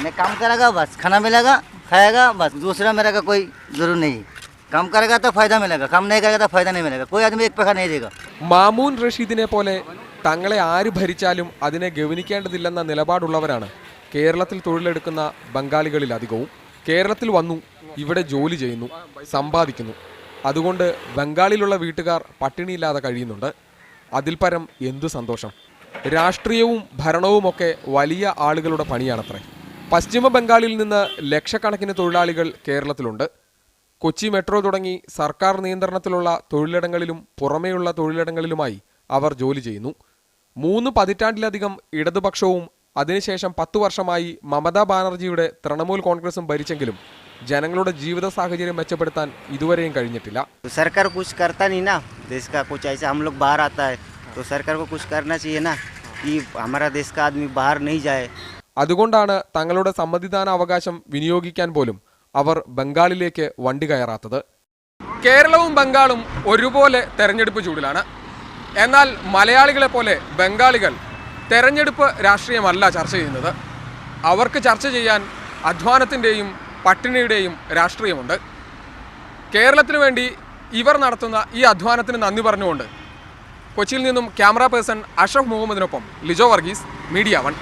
मैं काम करेगा बस खाना मिलेगा खाएगा बस, दूसरा मेरा का कोई जरूर नहीं। काम करेगा तो फायदा मिलेगा, काम नहीं करेगा तो फायदा नहीं मिलेगा, कोई आदमी एक पैसा नहीं देगा। മാമൂൻ റഷീദിനെ പോലെ തങ്ങളെ ആര് ഭരിച്ചാലും അതിനെ ഗവനിക്കേണ്ടതില്ലെന്ന നിലപാടുള്ളവരാണ് കേരളത്തിൽ തൊഴിലെടുക്കുന്ന ബംഗാളികളിലധികവും. കേരളത്തിൽ വന്നു, ഇവിടെ ജോലി ചെയ്യുന്നു, സമ്പാദിക്കുന്നു. അതുകൊണ്ട് ബംഗാളിലുള്ള വീട്ടുകാർ പട്ടിണിയില്ലാതെ കഴിയുന്നുണ്ട്. അതിൽ പരം എന്തു സന്തോഷം. രാഷ്ട്രീയവും ഭരണവുമൊക്കെ വലിയ ആളുകളുടെ പണിയാണത്രേ. പശ്ചിമ ബംഗാളിൽ നിന്ന് ലക്ഷക്കണക്കിന് തൊഴിലാളികൾ കേരളത്തിലുണ്ട്. കൊച്ചി മെട്രോ തുടങ്ങി സർക്കാർ നിയന്ത്രണത്തിലുള്ള തൊഴിലിടങ്ങളിലും പുറമേയുള്ള തൊഴിലിടങ്ങളിലുമായി അവർ ജോലി ചെയ്യുന്നു. 3 പതിറ്റാണ്ടിലധികം ഇടതുപക്ഷവും അതിനുശേഷം 10 വർഷമായി മമതാ ബാനർജിയുടെ തൃണമൂൽ കോൺഗ്രസും ഭരിച്ചെങ്കിലും ജനങ്ങളുടെ ജീവിത സാഹചര്യം മെച്ചപ്പെടുത്താൻ ഇതുവരെയും കഴിഞ്ഞിട്ടില്ല. സർക്കാർ കുछ करता नहीं ना, देश का कुछ ऐसा हम लोग बाहर आता है तो सरकार को कुछ करना चाहिए ना कि हमारा देश का आदमी बाहर नहीं जाए. അതുകൊണ്ടാണ് തങ്ങളുടെ സമ്മതിദാന അവകാശം വിനിയോഗിക്കാൻ പോലും അവർ ബംഗാളിലേക്ക് വണ്ടി കയറാത്തത്. കേരളവും ബംഗാളും ഒരുപോലെ തെരഞ്ഞെടുപ്പ് ചൂടിലാണ്. എന്നാൽ മലയാളികളെ പോലെ ബംഗാളികൾ തെരഞ്ഞെടുപ്പ് രാഷ്ട്രീയമല്ല ചർച്ച ചെയ്യുന്നത്. അവർക്ക് ചർച്ച ചെയ്യാൻ അധ്വാനത്തിൻ്റെയും പട്ടിണിയുടെയും രാഷ്ട്രീയമുണ്ട്. കേരളത്തിനു വേണ്ടി ഇവർ നടത്തുന്ന ഈ അധ്വാനത്തിന് നന്ദി പറഞ്ഞുകൊണ്ട് കൊച്ചിയിൽ നിന്നും ക്യാമറ പേഴ്സൺ അഷ്റഫ് മുഹമ്മദിനൊപ്പം ലിജോ വർഗീസ്, മീഡിയ 1.